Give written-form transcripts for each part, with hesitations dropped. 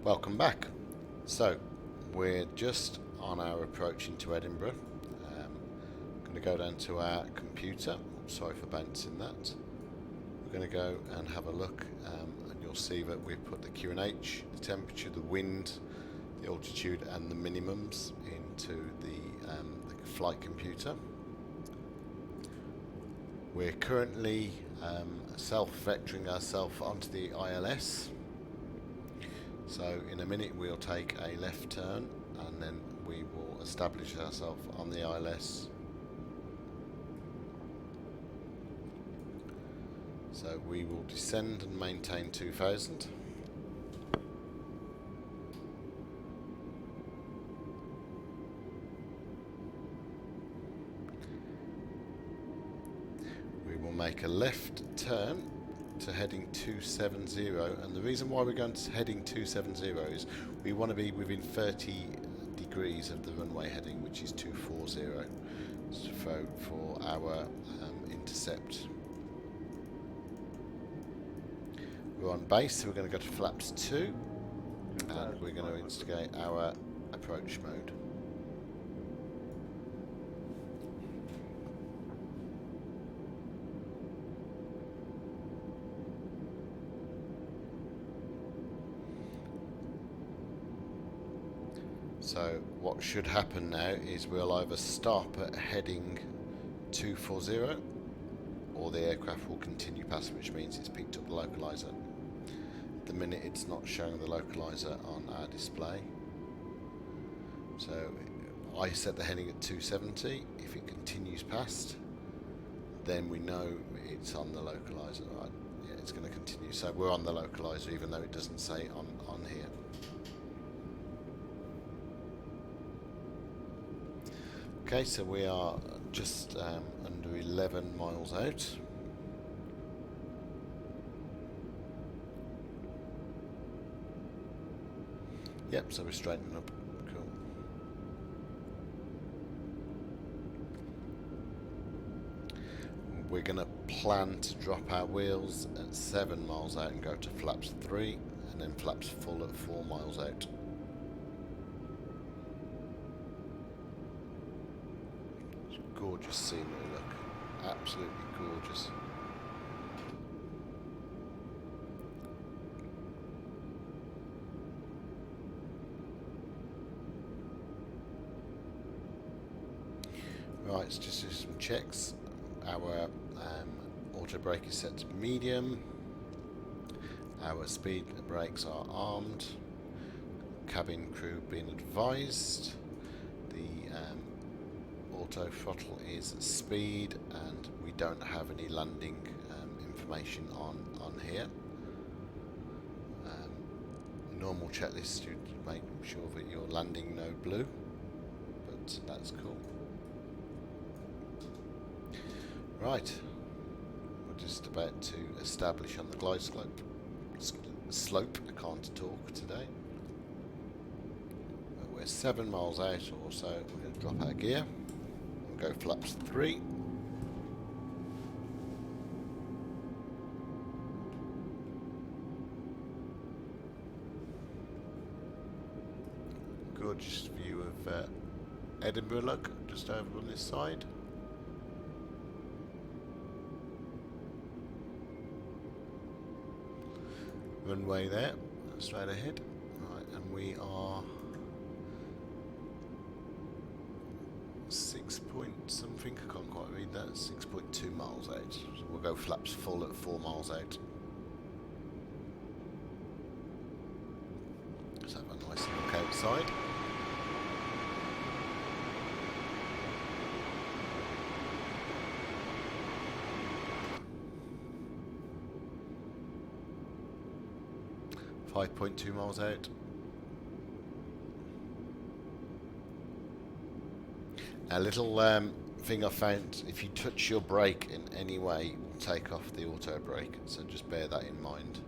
Welcome back. So, we're just on our approach into Edinburgh. I'm going to go down to our computer. Sorry for bouncing that. We're going to go and have a look, and you'll see that we've put the QNH, the temperature, the wind, the altitude, and the minimums into the flight computer. We're currently self-vectoring ourselves onto the ILS. So in a minute we'll take a left turn and then we will establish ourselves on the ILS. So we will descend and maintain 2000. We will make a left turn to heading 270, and the reason why we're going to heading 270 is we want to be within 30 degrees of the runway heading, which is 240, for our intercept. We're on base, so we're going to go to flaps 2 and we're going to instigate our approach mode. So what should happen now is we'll either stop at heading 240 or the aircraft will continue past, which means it's picked up the localizer. At the minute it's not showing the localizer on our display. So I set the heading at 270. If it continues past, then we know it's on the localizer. Right? Yeah, it's going to continue. So we're on the localizer even though it doesn't say on here. Okay, so we are just under 11 miles out. Yep, so we're straightening up. Cool. We're going to plan to drop our wheels at 7 miles out and go to flaps 3, and then flaps full at 4 miles out. Gorgeous scenery, look. Absolutely gorgeous. Right, let's just do some checks. Our auto brake is set to medium. Our speed brakes are armed. Cabin crew being advised. The auto throttle is speed, and we don't have any landing information on here. Normal checklist to make sure that you're landing no blue, but that's cool. Right, we're just about to establish on the glide slope. I can't talk today. But we're 7 miles out or so. We're going to drop our gear. Go flaps 3. Gorgeous view of Edinburgh, look, just over on this side. Runway there, straight ahead. Right, and we are 6 point something, I can't quite read that, 6.2 miles out. So we'll go flaps full at 4 miles out. Let's have a nice look outside. .2 miles out. A little thing I found, if you touch your brake in any way, it will take off the auto brake, so just bear that in mind.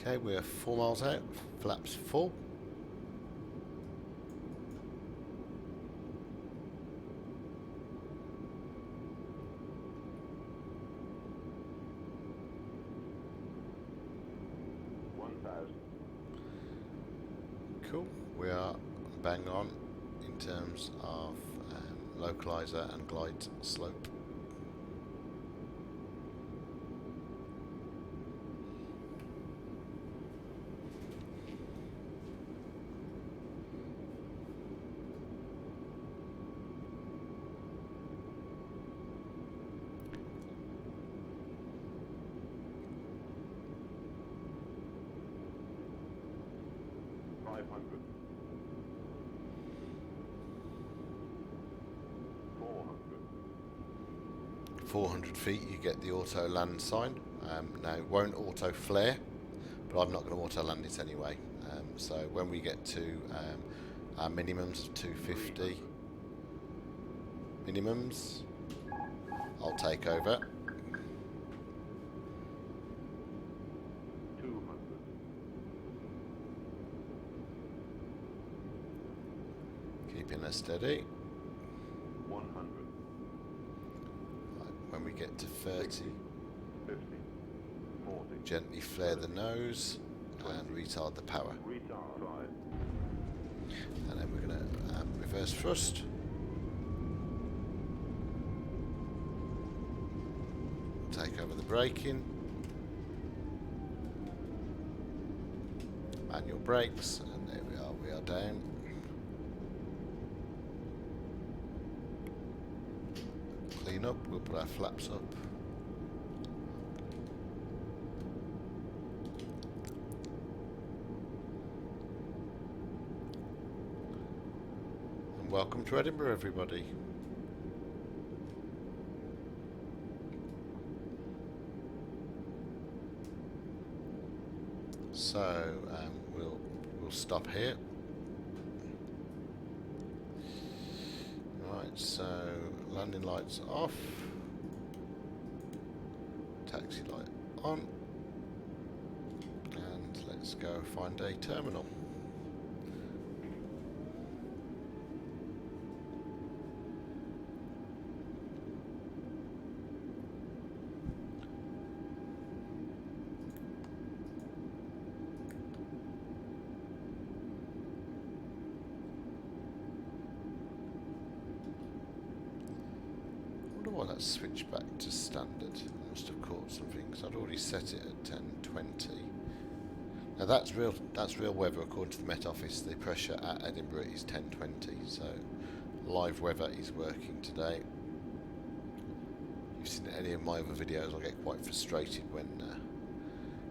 Okay, we're 4 miles out, flaps full. Cool, we are bang on in terms of localizer and glide slope. $500. 400 feet you get the auto land sign. Now it won't auto flare, but I'm not going to auto land it anyway. So when we get to our minimums of 250 minimums, I'll take over. 200. Keeping her steady. 100. When we get to 30, 50. 40. gently flare the nose and retard the power. Retard 5. And then we're going to reverse thrust. Take over the braking. Manual brakes, and there we are down. Clean up, we'll put our flaps up. And welcome to Edinburgh, everybody. So we'll stop here. Right, so landing lights off, taxi light on, and let's go find a terminal. Why that's switched back to standard. I must have caught something because I'd already set it at 1020. Now that's real weather according to the Met Office. The pressure at Edinburgh is 1020, so live weather is working today. If you've seen any of my other videos, I'll get quite frustrated when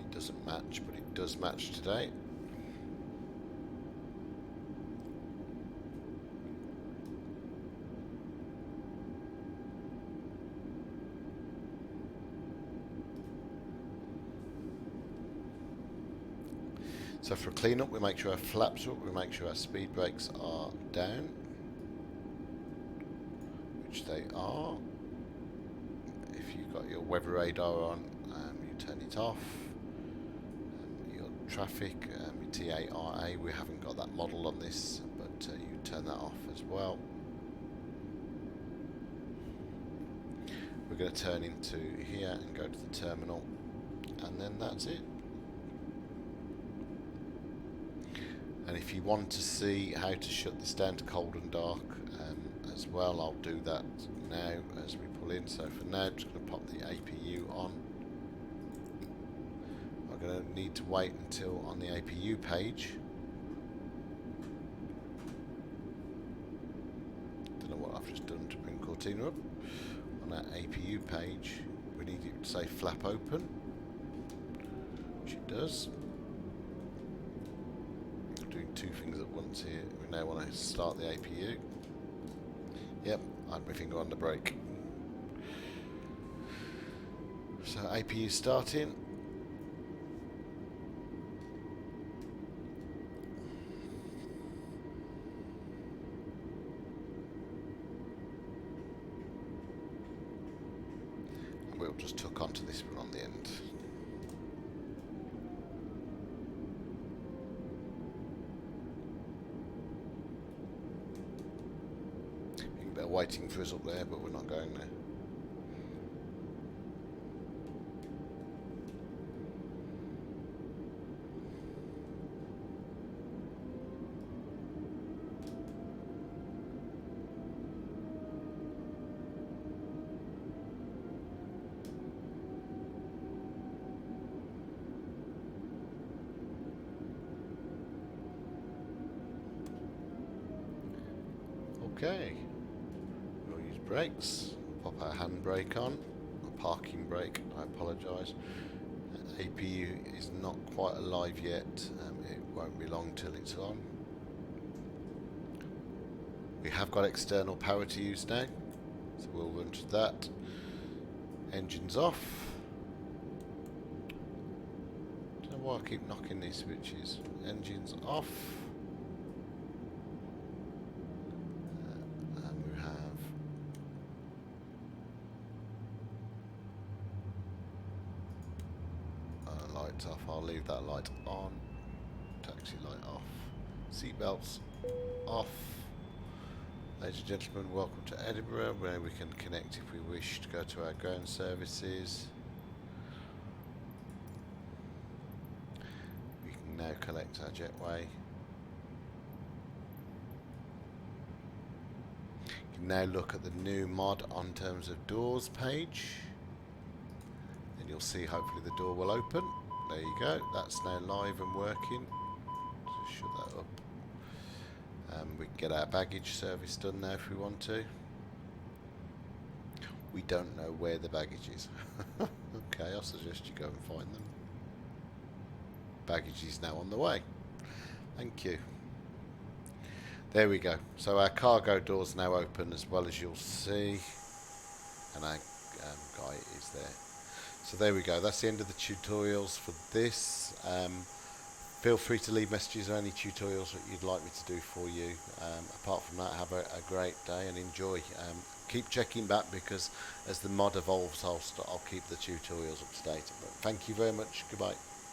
it doesn't match, but it does match today. So for a clean up, we make sure our flaps are up, we make sure our speed brakes are down, which they are. If you've got your weather radar on, you turn it off. Your traffic, your TARA, we haven't got that model on this, but you turn that off as well. We're going to turn into here and go to the terminal, and then that's it. And if you want to see how to shut this down to cold and dark as well, I'll do that now as we pull in. So for now, I'm just going to pop the APU on. I'm going to need to wait until on the APU page. Don't know what I've just done to bring Cortina up. On that APU page, we need it to say flap open, which it does. Doing two things at once here. We now want to start the APU. Yep, I had my finger on the brake. So APU starting. And we'll just tuck onto this one on the end. waiting for us up there, but we're not going there. Okay, we'll use brakes, pop our handbrake on, a parking brake, I apologise. APU is not quite alive yet, it won't be long till it's on. We have got external power to use now, so we'll run to that. Engines off. Don't know why I keep knocking these switches. Engines off. Off. I'll leave that light on. Taxi light off. Seatbelts off. Ladies and gentlemen, welcome to Edinburgh, where we can connect if we wish to go to our ground services. We can now collect our jetway. You can now look at the new mod on terms of doors page, and you'll see hopefully the door will open. There you go, that's now live and working. Just shut that up. We can get our baggage service done now if we want to. We don't know where the baggage is. Okay, I'll suggest you go and find them. Baggage is now on the way. Thank you. There we go. So our cargo door's now open, as well as you'll see. And our guy is there. So there we go, that's the end of the tutorials for this. Feel free to leave messages or any tutorials that you'd like me to do for you. Apart from that, have a great day and enjoy. Keep checking back, because as the mod evolves, I'll keep the tutorials up to date. But thank you very much, goodbye.